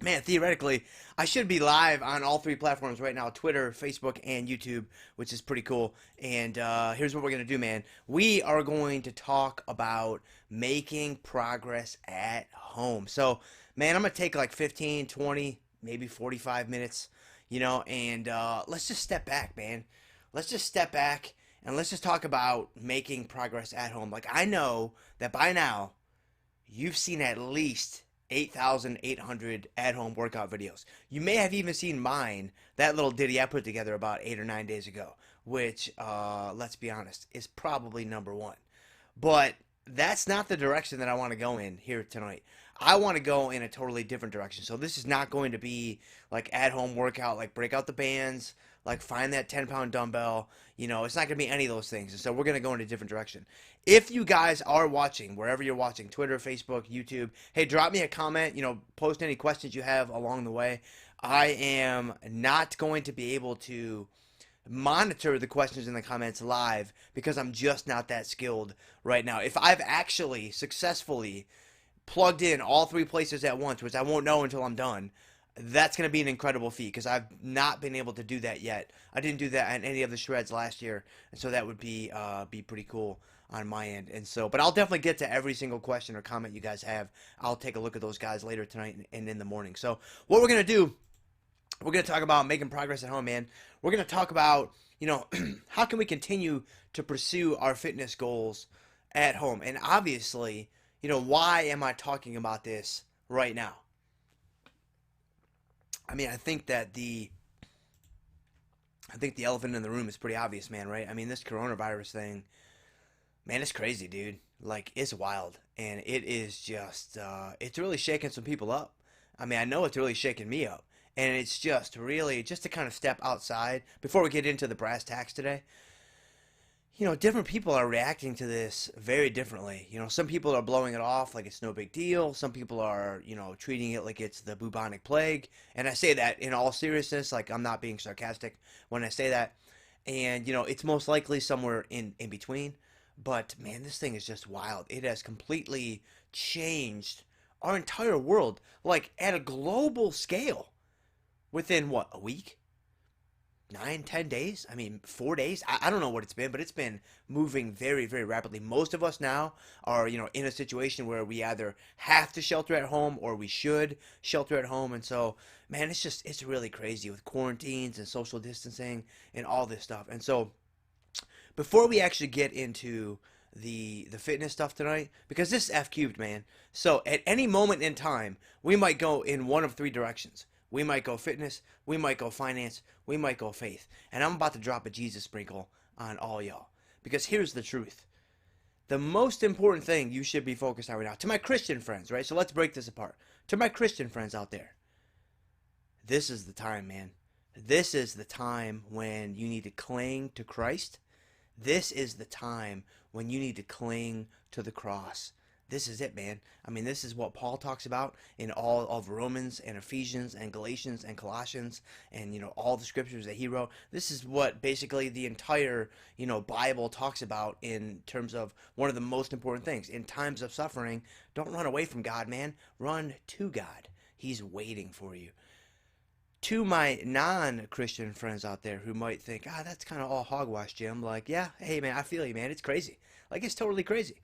Man, theoretically, I should be live on all three platforms right now: Twitter, Facebook, and YouTube, which is pretty cool. And here's what we're going to do, man. We are going to talk about making progress at home. So, man, I'm going to take like 15, 20, maybe 45 minutes, and let's just step back, man. Let's just step back and let's just talk about making progress at home. Like, I know that by now, you've seen at least 8,800 at-home workout videos. You may have even seen mine, that little ditty I put together about 8 or 9 days ago, which, let's be honest, is probably number one. But that's not the direction that I want to go in here tonight. I want to go in a totally different direction. So this is not going to be like at-home workout, like break out the bands, like find that 10-pound dumbbell. It's not going to be any of those things. And so we're going to go in a different direction. If you guys are watching, wherever you're watching, Twitter, Facebook, YouTube, hey, drop me a comment, post any questions you have along the way. I am not going to be able to monitor the questions in the comments live because I'm just not that skilled right now. If I've actually successfully plugged in all three places at once, which I won't know until I'm done, that's going to be an incredible feat because I've not been able to do that yet. I didn't do that on any of the shreds last year, and so that would be pretty cool on my end. And so, but I'll definitely get to every single question or comment you guys have. I'll take a look at those guys later tonight and in the morning. So what we're going to do, we're going to talk about making progress at home, man. We're going to talk about, how can we continue to pursue our fitness goals at home? And obviously, why am I talking about this right now? I mean, I think the elephant in the room is pretty obvious, man, right? I mean, this coronavirus thing, man, it's crazy, dude. Like, it's wild. And it is just, it's really shaking some people up. I mean, I know it's really shaking me up. And it's just really, just to kind of step outside, before we get into the brass tacks today, different people are reacting to this very differently. Some people are blowing it off like it's no big deal. Some people are, treating it like it's the bubonic plague. And I say that in all seriousness, like I'm not being sarcastic when I say that. And, it's most likely somewhere in between. But, man, this thing is just wild. It has completely changed our entire world, like at a global scale within, what, a week? 9, 10 days? I mean, 4 days? I don't know what it's been, but it's been moving very, very rapidly. Most of us now are, in a situation where we either have to shelter at home or we should shelter at home. And so, man, it's really crazy with quarantines and social distancing and all this stuff. And so, before we actually get into the fitness stuff tonight, because this is F cubed, man. So, at any moment in time, we might go in one of three directions. We might go fitness, we might go finance, we might go faith. And I'm about to drop a Jesus sprinkle on all y'all. Because here's the truth. The most important thing you should be focused on right now, to my Christian friends, right? So let's break this apart. To my Christian friends out there, this is the time, man. This is the time when you need to cling to Christ. This is the time when you need to cling to the cross. This is it, man. I mean, this is what Paul talks about in all of Romans and Ephesians and Galatians and Colossians and, all the scriptures that he wrote. This is what basically the entire, Bible talks about in terms of one of the most important things. In times of suffering, don't run away from God, man. Run to God. He's waiting for you. To my non-Christian friends out there who might think, that's kind of all hogwash, Jim. Like, yeah, hey, man, I feel you, man. It's crazy. Like, it's totally crazy.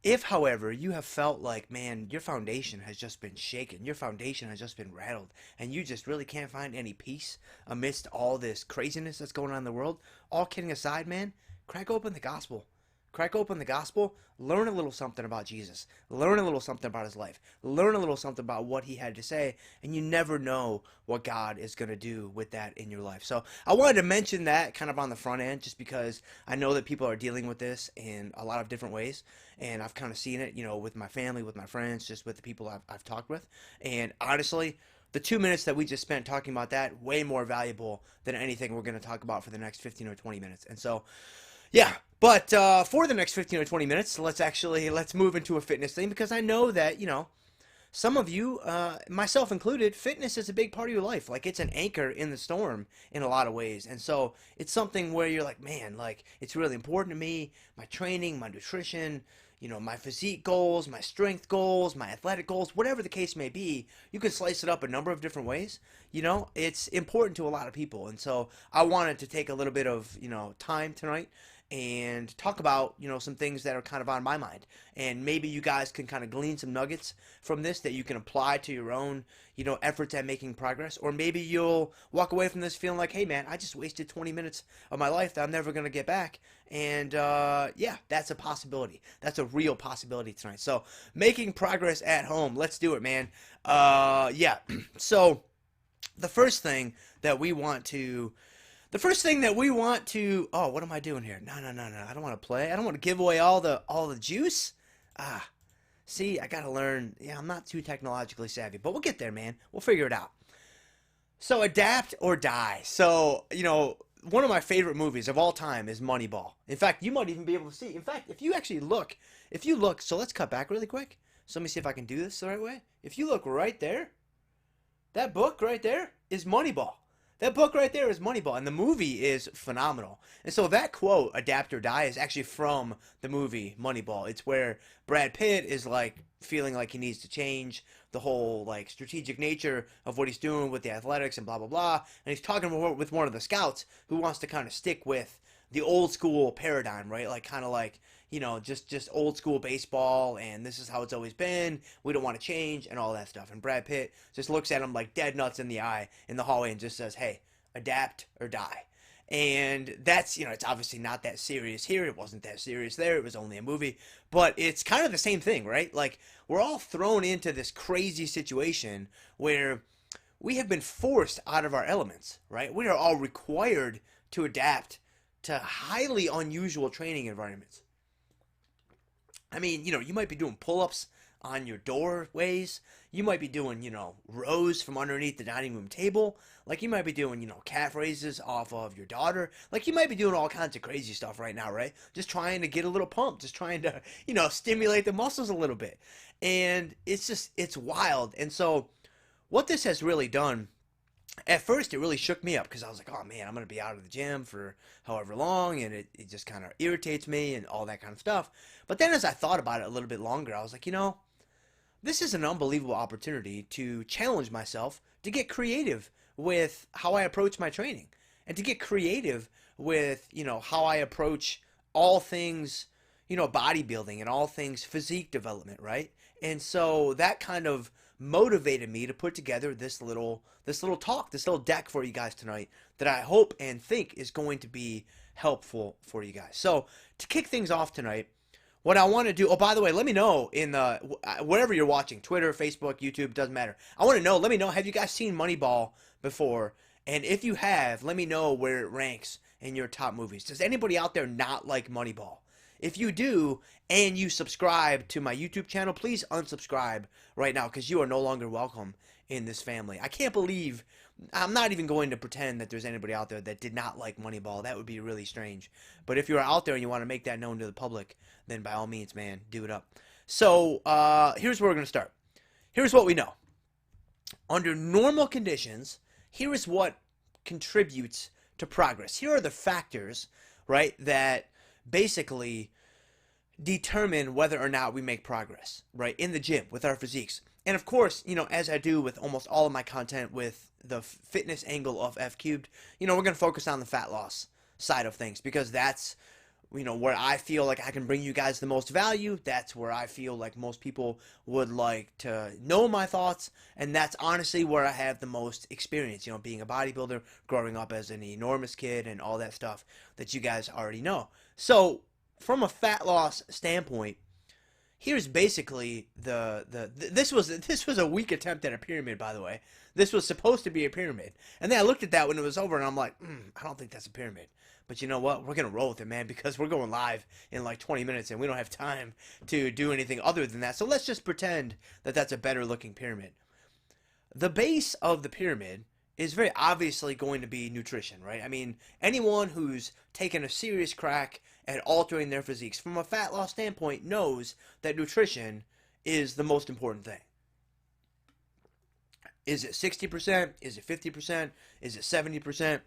If, however, you have felt like, man, your foundation has just been shaken, your foundation has just been rattled, and you just really can't find any peace amidst all this craziness that's going on in the world, all kidding aside, man, crack open the gospel. Crack open the gospel, learn a little something about Jesus, learn a little something about his life, learn a little something about what he had to say, and you never know what God is going to do with that in your life. So I wanted to mention that kind of on the front end just because I know that people are dealing with this in a lot of different ways, and I've kind of seen it, with my family, with my friends, just with the people I've talked with. And honestly, the 2 minutes that we just spent talking about that, way more valuable than anything we're going to talk about for the next 15 or 20 minutes. And so, yeah, but for the next 15 or 20 minutes, let's move into a fitness thing, because I know that, some of you, myself included, fitness is a big part of your life. Like, it's an anchor in the storm in a lot of ways. And so it's something where you're like, man, like, it's really important to me, my training, my nutrition, my physique goals, my strength goals, my athletic goals, whatever the case may be. You can slice it up a number of different ways. It's important to a lot of people. And so I wanted to take a little bit of, time tonight and talk about, some things that are kind of on my mind. And maybe you guys can kind of glean some nuggets from this that you can apply to your own, efforts at making progress. Or maybe you'll walk away from this feeling like, hey, man, I just wasted 20 minutes of my life that I'm never going to get back. And yeah, that's a possibility. That's a real possibility tonight. So making progress at home. Let's do it, man. Yeah. So the first thing that we want to oh, what am I doing here? No. I don't want to play. I don't want to give away all the juice. Ah, see, I got to learn. Yeah, I'm not too technologically savvy, but we'll get there, man. We'll figure it out. So adapt or die. So, one of my favorite movies of all time is Moneyball. In fact, you might even be able to see. In fact, if you look, so let's cut back really quick. So let me see if I can do this the right way. If you look right there, that book right there is Moneyball. That book right there is Moneyball, and the movie is phenomenal. And so that quote, adapt or die, is actually from the movie Moneyball. It's where Brad Pitt is like feeling like he needs to change the whole like strategic nature of what he's doing with the athletics and blah blah blah. And he's talking with one of the scouts who wants to kind of stick with the old school paradigm, right? Like kind of like just old school baseball, and this is how it's always been. We don't want to change and all that stuff. And Brad Pitt just looks at him like dead nuts in the eye in the hallway and just says, "Hey, adapt or die." And that's, it's obviously not that serious here. It wasn't that serious there. It was only a movie. But it's kind of the same thing, right? Like, we're all thrown into this crazy situation where we have been forced out of our elements, right? We are all required to adapt to highly unusual training environments. I mean, you might be doing pull-ups on your doorways. You might be doing, rows from underneath the dining room table. Like, you might be doing, calf raises off of your daughter. Like, you might be doing all kinds of crazy stuff right now, right? Just trying to get a little pumped. Just trying to, stimulate the muscles a little bit. And it's wild. And so what this has really done, at first it really shook me up because I was like, oh man, I'm going to be out of the gym for however long, and it just kind of irritates me and all that kind of stuff. But then as I thought about it a little bit longer, I was like, this is an unbelievable opportunity to challenge myself, to get creative with how I approach my training, and to get creative with, how I approach all things, bodybuilding and all things physique development, right? And so that kind of motivated me to put together this little talk, this little deck for you guys tonight that I hope and think is going to be helpful for you guys. So to kick things off tonight, what I want to do, oh, by the way, let me know in the, wherever you're watching, Twitter, Facebook, YouTube, doesn't matter. I want to know, let me know, have you guys seen Moneyball before? And if you have, let me know where it ranks in your top movies. Does anybody out there not like Moneyball? If you do, and you subscribe to my YouTube channel, please unsubscribe right now because you are no longer welcome in this family. I can't believe, I'm not even going to pretend that there's anybody out there that did not like Moneyball. That would be really strange. But if you're out there and you want to make that known to the public, then by all means, man, do it up. So here's where we're going to start. Here's what we know. Under normal conditions, here is what contributes to progress. Here are the factors, right, that basically determine whether or not we make progress, right, in the gym with our physiques. And of course, as I do with almost all of my content with the fitness angle of F cubed, we're going to focus on the fat loss side of things because that's, where I feel like I can bring you guys the most value. That's where I feel like most people would like to know my thoughts. And that's honestly where I have the most experience, being a bodybuilder, growing up as an enormous kid and all that stuff that you guys already know. So from a fat loss standpoint, here's basically this was a weak attempt at a pyramid, by the way. This was supposed to be a pyramid. And then I looked at that when it was over and I'm like, I don't think that's a pyramid. But you know what? We're going to roll with it, man, because we're going live in like 20 minutes and we don't have time to do anything other than that. So let's just pretend that that's a better looking pyramid. The base of the pyramid is very obviously going to be nutrition, right? I mean, anyone who's taken a serious crack at altering their physiques from a fat loss standpoint knows that nutrition is the most important thing. Is it 60%? Is it 50%? Is it 70%?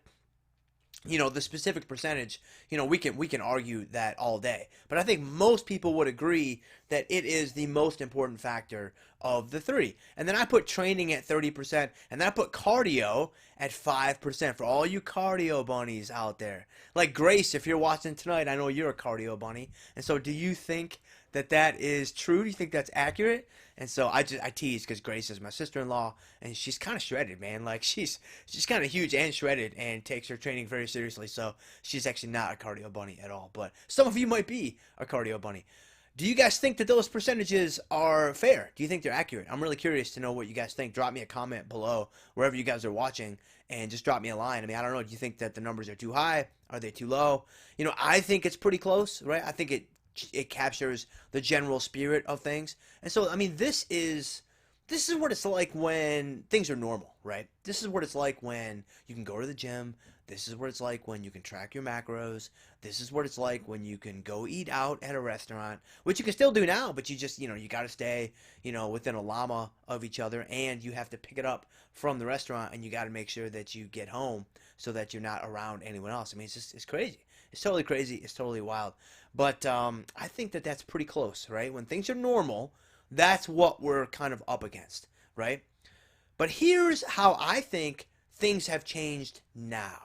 The specific percentage, we can argue that all day. But I think most people would agree that it is the most important factor of the three. And then I put training at 30%, and then I put cardio at 5% for all you cardio bunnies out there. Like Grace, if you're watching tonight, I know you're a cardio bunny. And so do you think that that is true? Do you think that's accurate? And so I tease because Grace is my sister-in-law, and she's kind of shredded, man. Like she's kind of huge and shredded, and takes her training very seriously. So she's actually not a cardio bunny at all. But some of you might be a cardio bunny. Do you guys think that those percentages are fair? Do you think they're accurate? I'm really curious to know what you guys think. Drop me a comment below wherever you guys are watching, and just drop me a line. I mean, I don't know. Do you think that the numbers are too high? Are they too low? I think it's pretty close, right? I think it captures the general spirit of things. And so, I mean, this is what it's like when things are normal, right? This is what it's like when you can go to the gym. This is what it's like when you can track your macros. This is what it's like when you can go eat out at a restaurant, which you can still do now, but you just, you got to stay, within a llama of each other, and you have to pick it up from the restaurant, and you got to make sure that you get home so that you're not around anyone else. I mean, it's crazy. It's totally crazy. It's totally wild. But I think that that's pretty close, right? When things are normal, that's what we're kind of up against, right? But here's how I think things have changed now,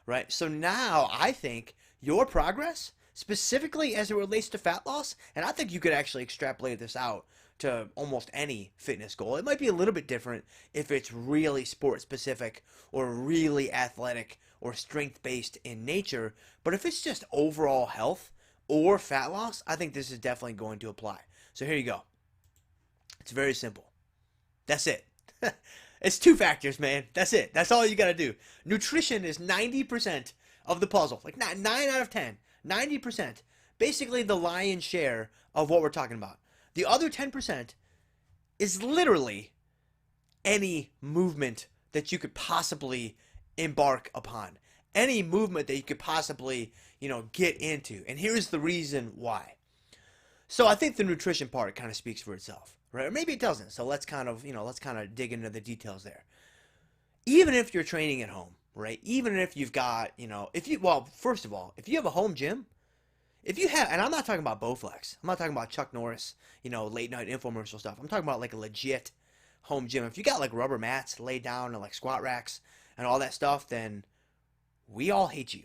right? So now I think your progress, specifically as it relates to fat loss, and I think you could actually extrapolate this out to almost any fitness goal. It might be a little bit different if it's really sport specific or really athletic or strength based in nature, but if it's just overall health or fat loss, I think this is definitely going to apply. So here you go. It's very simple. That's it. It's two factors, man. That's it. That's all you got to do. Nutrition is 90% of the puzzle. Like 9 out of 10. 90%. Basically the lion's share of what we're talking about. The other 10% is literally any movement that you could possibly embark upon. Any movement that you could possibly, get into. And here's the reason why. So I think the nutrition part kind of speaks for itself, right? Or maybe it doesn't. So let's kind of dig into the details there. Even if you're training at home, right? Even if you've got, first of all, if you have a home gym, if you have, and I'm not talking about Bowflex. I'm not talking about Chuck Norris, late night infomercial stuff. I'm talking about like a legit home gym. If you got like rubber mats laid down and like squat racks and all that stuff, then we all hate you.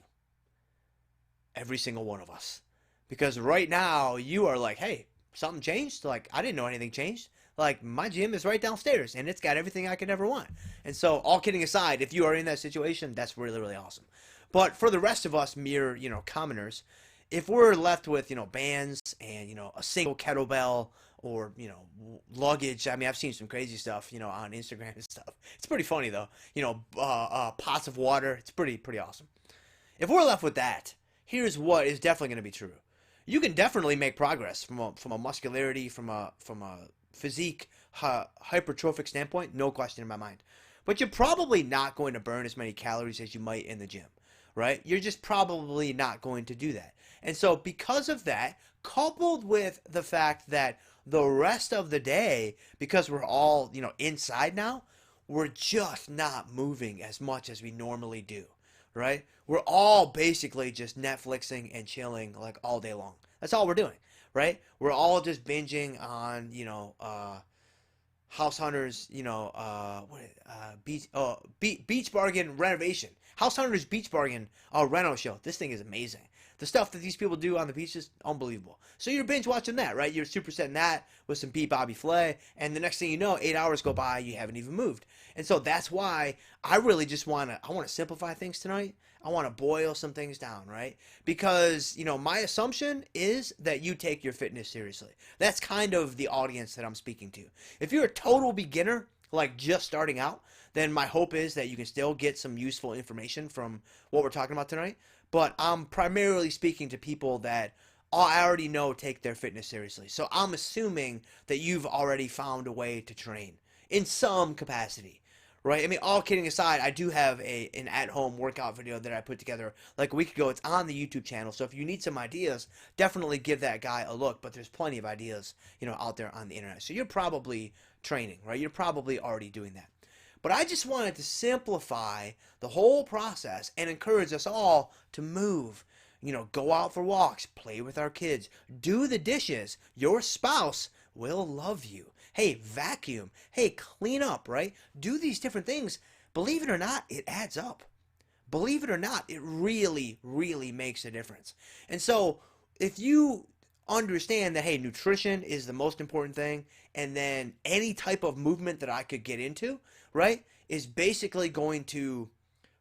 Every single one of us. Because right now you are like, hey, something changed? Like, I didn't know anything changed. Like, my gym is right downstairs and it's got everything I could ever want. And so, all kidding aside, if you are in that situation, that's really, really awesome. But for the rest of us mere, commoners, if we're left with, bands and, a single kettlebell or, luggage, I mean, I've seen some crazy stuff, on Instagram and stuff. It's pretty funny though. Pots of water. It's pretty awesome. If we're left with that, here's what is definitely going to be true. You can definitely make progress from a muscularity, from a physique, hypertrophic standpoint, no question in my mind. But you're probably not going to burn as many calories as you might in the gym, right? You're just probably not going to do that. And so because of that, coupled with the fact that the rest of the day, because we're all, inside now, we're just not moving as much as we normally do, right? We're all basically just Netflixing and chilling like all day long. That's all we're doing, right? We're all just binging on, House Hunters, Beach Bargain renovation. House Hunters Beach Bargain reno show. This thing is amazing. The stuff that these people do on the beach is unbelievable. So you're binge watching that, right? You're supersetting that with some beat Bobby Flay, and the next thing you know, 8 hours go by, you haven't even moved. And so that's why I really just want to simplify things tonight. I want to boil some things down, right? Because, my assumption is that you take your fitness seriously. That's kind of the audience that I'm speaking to. If you're a total beginner, like just starting out, then my hope is that you can still get some useful information from what we're talking about tonight. But I'm primarily speaking to people that I already know take their fitness seriously. So I'm assuming that you've already found a way to train in some capacity, right? I mean, all kidding aside, I do have an at-home workout video that I put together like a week ago. It's on the YouTube channel. So if you need some ideas, definitely give that guy a look. But there's plenty of ideas, out there on the internet. So you're probably training, right? You're probably already doing that. But I just wanted to simplify the whole process and encourage us all to move. Go out for walks, play with our kids, do the dishes. Your spouse will love you. Hey, vacuum. Hey, clean up, right? Do these different things. Believe it or not, it adds up. Believe it or not, it really, really makes a difference. And so, if you understand that, hey, nutrition is the most important thing, and then any type of movement that I could get into, right, is basically going to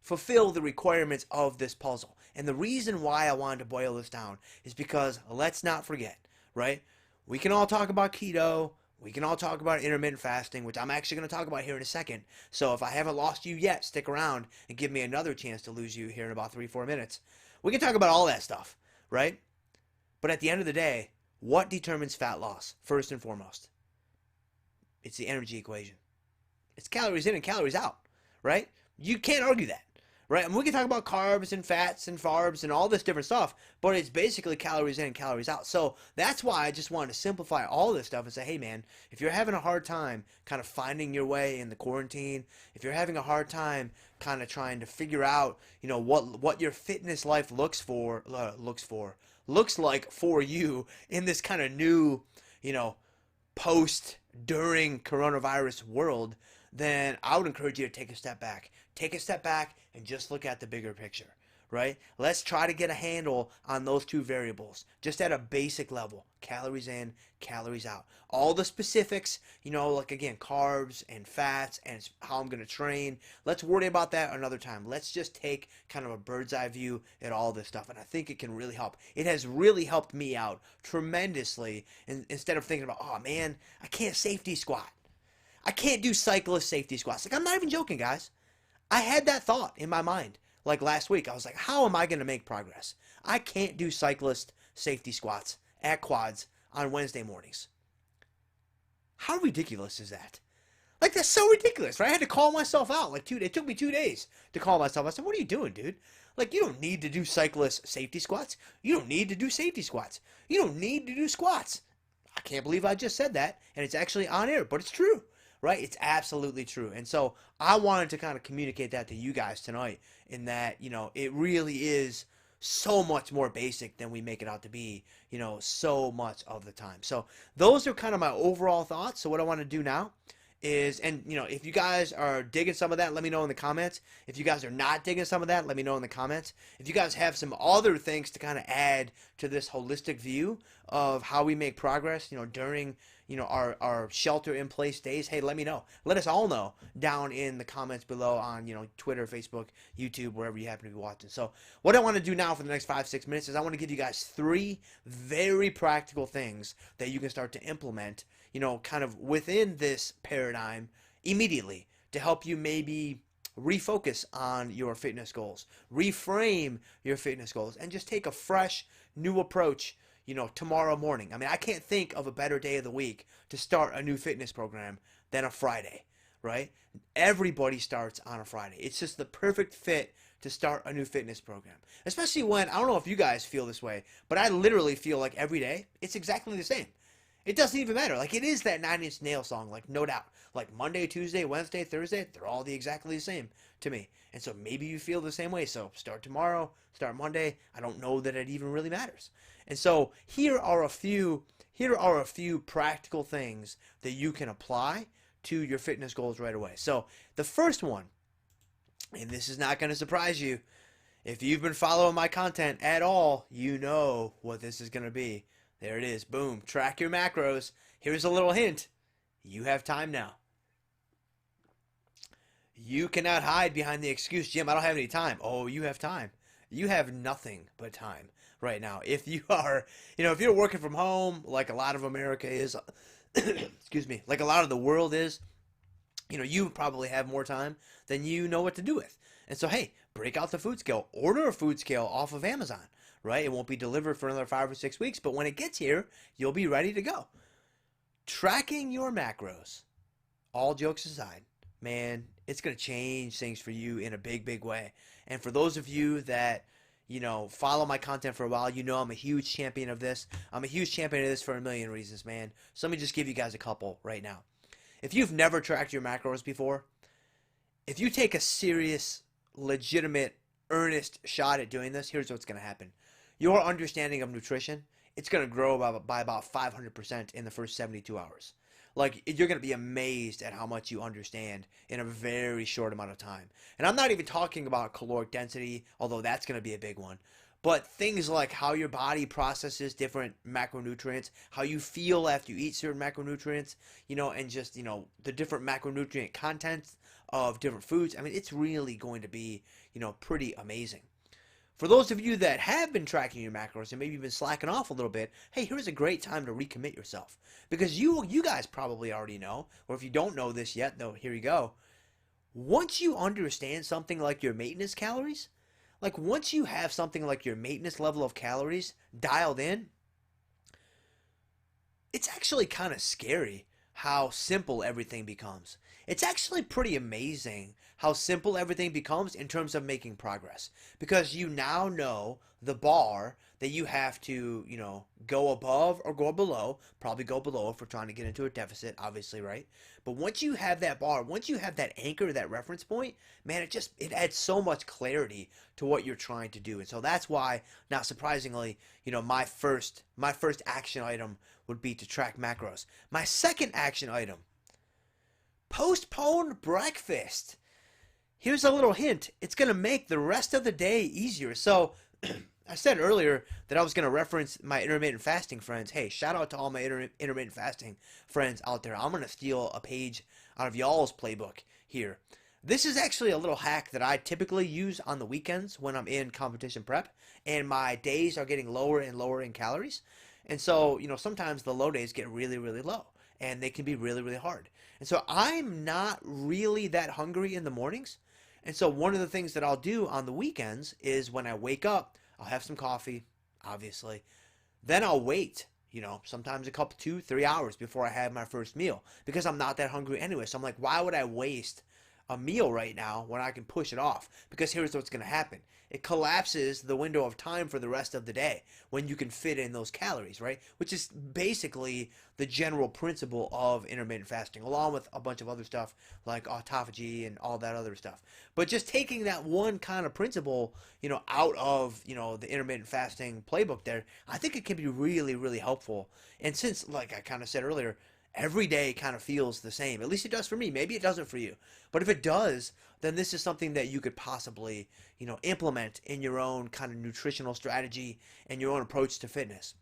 fulfill the requirements of this puzzle. And the reason why I wanted to boil this down is because let's not forget, right? We can all talk about keto. We can all talk about intermittent fasting, which I'm actually going to talk about here in a second. So if I haven't lost you yet, stick around and give me another chance to lose you here in about 3-4 minutes. We can talk about all that stuff, right? But at the end of the day, what determines fat loss, first and foremost? It's the energy equation. It's calories in and calories out, right? You can't argue that, right? And we can talk about carbs and fats and carbs and all this different stuff, but it's basically calories in and calories out. So that's why I just wanted to simplify all this stuff and say, hey man, if you're having a hard time kind of finding your way in the quarantine, if you're having a hard time kind of trying to figure out, what your fitness life looks like for you in this kind of new, post during coronavirus world, then I would encourage you to take a step back. Take a step back and just look at the bigger picture, right? Let's try to get a handle on those two variables, just at a basic level. Calories in, calories out. All the specifics, like again, carbs and fats and how I'm going to train. Let's worry about that another time. Let's just take kind of a bird's eye view at all this stuff. And I think it can really help. It has really helped me out tremendously. And instead of thinking about, oh man, I can't safety squat. I can't do cyclist safety squats. Like, I'm not even joking, guys. I had that thought in my mind. Like last week, I was like, how am I going to make progress? I can't do cyclist safety squats at quads on Wednesday mornings. How ridiculous is that? Like, that's so ridiculous, right? I had to call myself out. It took me 2 days to call myself. I said, what are you doing, dude? Like, you don't need to do cyclist safety squats. You don't need to do safety squats. You don't need to do squats. I can't believe I just said that, and it's actually on air, but it's true. Right? It's absolutely true. And so I wanted to kind of communicate that to you guys tonight in that, it really is so much more basic than we make it out to be, so much of the time. So those are kind of my overall thoughts. So what I want to do now is, and if you guys are digging some of that, let me know in the comments. If you guys are not digging some of that, let me know in the comments. If you guys have some other things to kind of add to this holistic view of how we make progress, during our shelter in place days, hey, let me know. Let us all know down in the comments below on, Twitter, Facebook, YouTube, wherever you happen to be watching. So what I want to do now for the next 5-6 minutes is I want to give you guys 3 very practical things that you can start to implement, kind of within this paradigm immediately to help you maybe refocus on your fitness goals, reframe your fitness goals, and just take a fresh, new approach tomorrow morning. I mean, I can't think of a better day of the week to start a new fitness program than a Friday, right? Everybody starts on a Friday. It's just the perfect fit to start a new fitness program. Especially when, I don't know if you guys feel this way, but I literally feel like every day, it's exactly the same. It doesn't even matter. Like, it is that Nine Inch Nails song, like, no doubt. Like, Monday, Tuesday, Wednesday, Thursday, they're all exactly the same to me. And so maybe you feel the same way. So start tomorrow, start Monday. I don't know that it even really matters. And so here are a few practical things that you can apply to your fitness goals right away. So the first one, and this is not going to surprise you, if you've been following my content at all, you know what this is going to be. There it is. Boom. Track your macros. Here's a little hint. You have time now. You cannot hide behind the excuse, Jim, I don't have any time. Oh, you have time. You have nothing but time right now. If you are, if you're working from home, like a lot of America is, excuse me, like a lot of the world is, you probably have more time than you know what to do with. And so, hey, break out the food scale. Order a food scale off of Amazon, right? It won't be delivered for another 5 or 6 weeks, but when it gets here, you'll be ready to go. Tracking your macros, all jokes aside, man, it's going to change things for you in a big, big way. And for those of you that, follow my content for a while, I'm a huge champion of this. I'm a huge champion of this for a million reasons, man. So let me just give you guys a couple right now. If you've never tracked your macros before, If you take a serious, legitimate, earnest shot at doing this, here's what's going to happen. Your understanding of nutrition, it's going to grow by about 500% in the first 72 hours. Like, you're going to be amazed at how much you understand in a very short amount of time. And I'm not even talking about caloric density, although that's going to be a big one. But things like how your body processes different macronutrients, how you feel after you eat certain macronutrients, and just, the different macronutrient contents of different foods. I mean, it's really going to be, pretty amazing. For those of you that have been tracking your macros and maybe you've been slacking off a little bit, hey, here's a great time to recommit yourself. Because you guys probably already know, or if you don't know this yet, though, here you go. Once you understand something like your maintenance calories, like once you have something like your maintenance level of calories dialed in, it's actually kind of scary how simple everything becomes. It's actually pretty amazing how simple everything becomes in terms of making progress because you now know the bar that you have to, go above or go below. Probably go below if we're trying to get into a deficit, obviously, right? But once you have that bar, once you have that anchor, that reference point, man, it adds so much clarity to what you're trying to do. And so that's why, not surprisingly, my first action item would be to track macros. My second action item, postpone breakfast. Here's a little hint. It's going to make the rest of the day easier. So I said earlier that I was going to reference my intermittent fasting friends. Hey, shout out to all my intermittent fasting friends out there. I'm going to steal a page out of y'all's playbook here. This is actually a little hack that I typically use on the weekends when I'm in competition prep and my days are getting lower and lower in calories. And so, sometimes the low days get really, really low and they can be really, really hard. And so I'm not really that hungry in the mornings. And so one of the things that I'll do on the weekends is when I wake up, I'll have some coffee, obviously. Then I'll wait, sometimes a couple, 2, 3 hours before I have my first meal because I'm not that hungry anyway. So I'm like, why would I waste a meal right now when I can push it off? Because here's what's going to happen. It collapses the window of time for the rest of the day when you can fit in those calories, right? Which is basically the general principle of intermittent fasting, along with a bunch of other stuff like autophagy and all that other stuff. But just taking that one kind of principle, out of, the intermittent fasting playbook there, I think it can be really, really helpful. And since, like I kind of said earlier, every day kind of feels the same. At least it does for me. Maybe it doesn't for you. But if it does, then this is something that you could possibly, implement in your own kind of nutritional strategy and your own approach to fitness.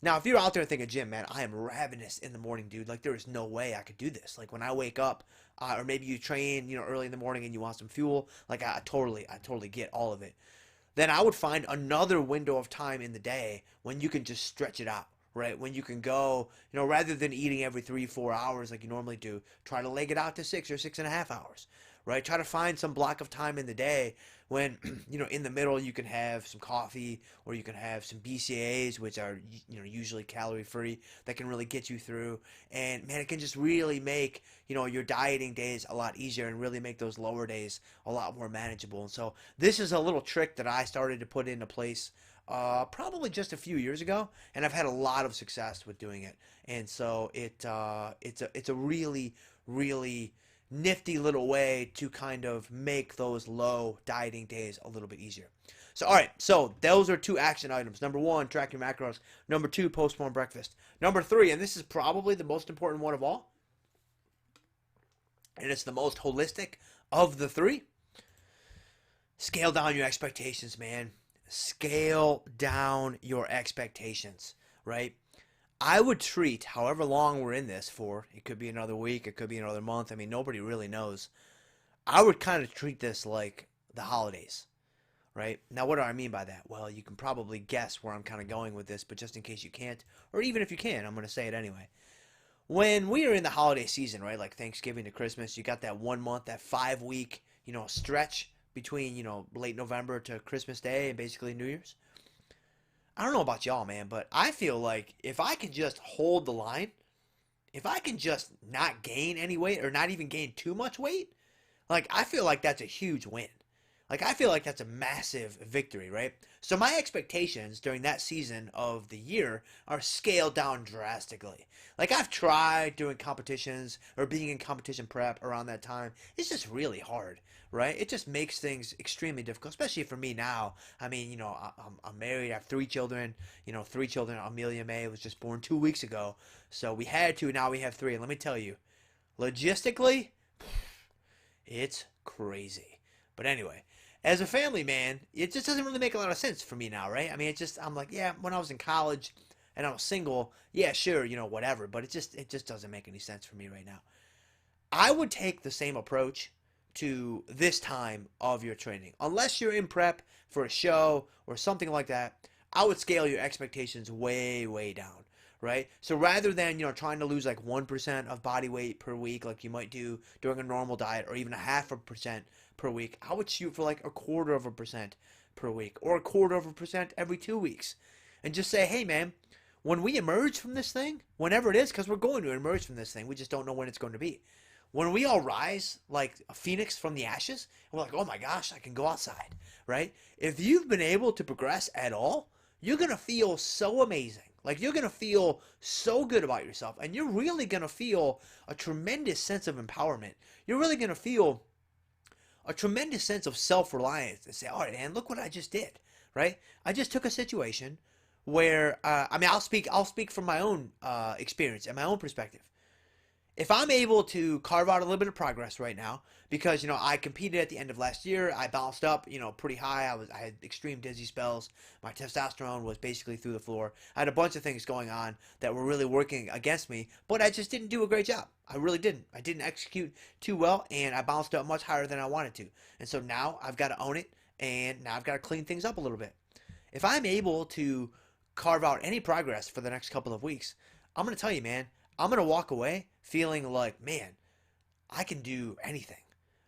Now, if you're out there thinking, Jim, man, I am ravenous in the morning, dude. Like, there is no way I could do this. Like, when I wake up, or maybe you train, early in the morning and you want some fuel. Like, I totally get all of it. Then I would find another window of time in the day when you can just stretch it out, right? When you can go, rather than eating every 3, 4 hours like you normally do, try to leg it out to 6 or 6.5 hours, right? Try to find some block of time in the day when, in the middle you can have some coffee or you can have some BCAAs, which are, usually calorie free, that can really get you through. And man, it can just really make, your dieting days a lot easier and really make those lower days a lot more manageable. And so this is a little trick that I started to put into place probably just a few years ago, and I've had a lot of success with doing it. And so it's a really, really nifty little way to kind of make those low dieting days a little bit easier. So all right, so those are two action items. Number one, track your macros. Number two, postpone breakfast. Number three, and this is probably the most important one of all, and it's the most holistic of the three. Scale down your expectations, man. Scale down your expectations, right? I would treat however long we're in this for, it could be another week, it could be another month. I mean, nobody really knows. I would kind of treat this like the holidays, right? Now, what do I mean by that? Well, you can probably guess where I'm kind of going with this, but just in case you can't, or even if you can, I'm going to say it anyway. When we are in the holiday season, right, like Thanksgiving to Christmas, you got that 1 month, that 5 week, stretch between, late November to Christmas Day and basically New Year's. I don't know about y'all, man, but I feel like if I can just hold the line, if I can just not gain any weight or not even gain too much weight, like I feel like that's a huge win. Like, I feel like that's a massive victory, right? So my expectations during that season of the year are scaled down drastically. Like, I've tried doing competitions or being in competition prep around that time. It's just really hard, right? It just makes things extremely difficult, especially for me now. I mean, I'm married, I have 3 children, 3 children. Amelia May was just born 2 weeks ago. So we had 2, now we have 3. And let me tell you, logistically, it's crazy. But anyway, as a family man, it just doesn't really make a lot of sense for me now, right? I mean, I'm like, yeah, when I was in college and I was single, yeah, sure, whatever. But it just doesn't make any sense for me right now. I would take the same approach to this time of your training. Unless you're in prep for a show or something like that, I would scale your expectations way, way down, right? So rather than, trying to lose like 1% of body weight per week like you might do during a normal diet, or even a 0.5% per week, I would shoot for like 1/4% per week, or 1/4% every 2 weeks. And just say, hey man, when we emerge from this thing, whenever it is, because we're going to emerge from this thing, we just don't know when it's going to be. When we all rise like a phoenix from the ashes, and we're like, oh my gosh, I can go outside, right? If you've been able to progress at all, you're going to feel so amazing. Like, you're going to feel so good about yourself, and you're really going to feel a tremendous sense of empowerment. You're really going to feel a tremendous sense of self-reliance and say, all right, man, look what I just did, right? I just took a situation where, I'll speak from my own experience and my own perspective. If I'm able to carve out a little bit of progress right now, because I competed at the end of last year, I bounced up pretty high. I had extreme dizzy spells. My testosterone was basically through the floor. I had a bunch of things going on that were really working against me, but I just didn't do a great job. I really didn't. I didn't execute too well, and I bounced up much higher than I wanted to. And so now I've got to own it, and now I've got to clean things up a little bit. If I'm able to carve out any progress for the next couple of weeks, I'm going to tell you, man, I'm going to walk away feeling like, man, I can do anything.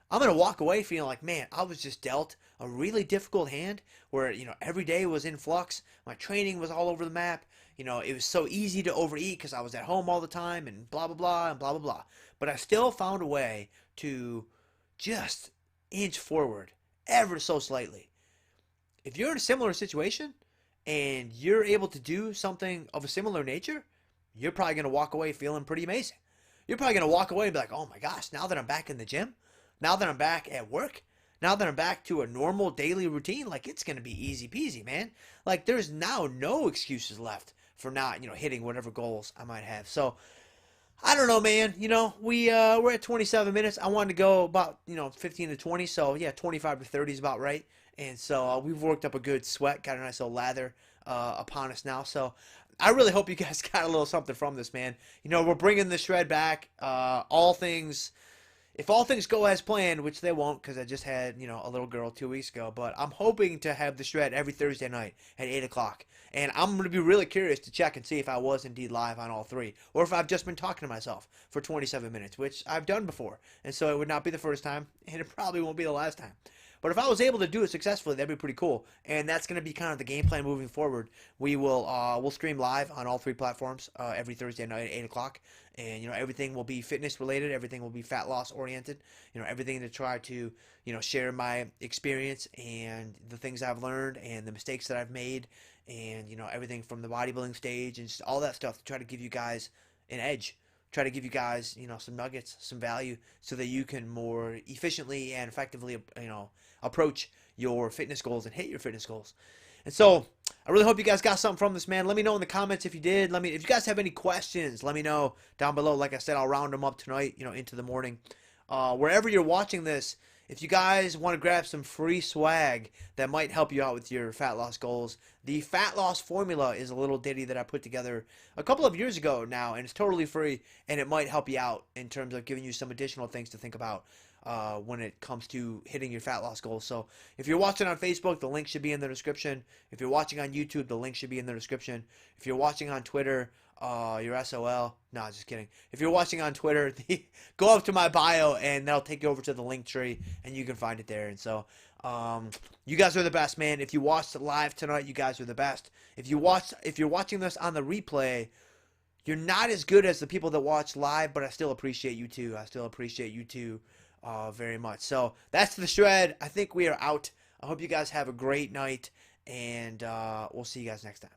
I'm going to walk away feeling like, man, I was just dealt a really difficult hand where, every day was in flux. My training was all over the map. It was so easy to overeat because I was at home all the time and blah, blah, blah, and blah, blah, blah. But I still found a way to just inch forward ever so slightly. If you're in a similar situation and you're able to do something of a similar nature, you're probably going to walk away feeling pretty amazing. You're probably going to walk away and be like, oh my gosh, now that I'm back in the gym, now that I'm back at work, now that I'm back to a normal daily routine, like, it's going to be easy peasy, man. Like, there's now no excuses left for not, hitting whatever goals I might have. So, I don't know, man. We're at 27 minutes. I wanted to go about, 15 to 20. So, yeah, 25 to 30 is about right. And so we've worked up a good sweat, got a nice little lather upon us now. So I really hope you guys got a little something from this, man. We're bringing the shred back. If all things go as planned, which they won't, because I just had, a little girl 2 weeks ago, but I'm hoping to have the shred every Thursday night at 8 o'clock. And I'm going to be really curious to check and see if I was indeed live on all 3, or if I've just been talking to myself for 27 minutes, which I've done before. And so it would not be the first time, and it probably won't be the last time. But if I was able to do it successfully, that'd be pretty cool. And that's going to be kind of the game plan moving forward. We'll stream live on all 3 platforms every Thursday night at 8 o'clock. And, everything will be fitness related. Everything will be fat loss oriented. Everything to try to, share my experience and the things I've learned and the mistakes that I've made. And, everything from the bodybuilding stage and just all that stuff to try to give you guys an edge. Try to give you guys, some nuggets, some value, so that you can more efficiently and effectively, approach your fitness goals and hit your fitness goals. And so I really hope you guys got something from this, man. Let me know in the comments if you did. If you guys have any questions, let me know down below. Like I said, I'll round them up tonight, into the morning. Wherever you're watching this, if you guys want to grab some free swag that might help you out with your fat loss goals, the fat loss formula is a little ditty that I put together a couple of years ago now, and it's totally free, and it might help you out in terms of giving you some additional things to think about when it comes to hitting your fat loss goals. So if you're watching on Facebook, the link should be in the description. If you're watching on YouTube, the link should be in the description. If you're watching on Twitter, your SOL. No, just kidding. If you're watching on Twitter, go up to my bio and that'll take you over to the link tree and you can find it there. And so, you guys are the best, man. If you watched live tonight, you guys are the best. If you're watching this on the replay, you're not as good as the people that watch live, but I still appreciate you too. I still appreciate you too. very much. So that's the shred. I think we are out. I hope you guys have a great night, and we'll see you guys next time.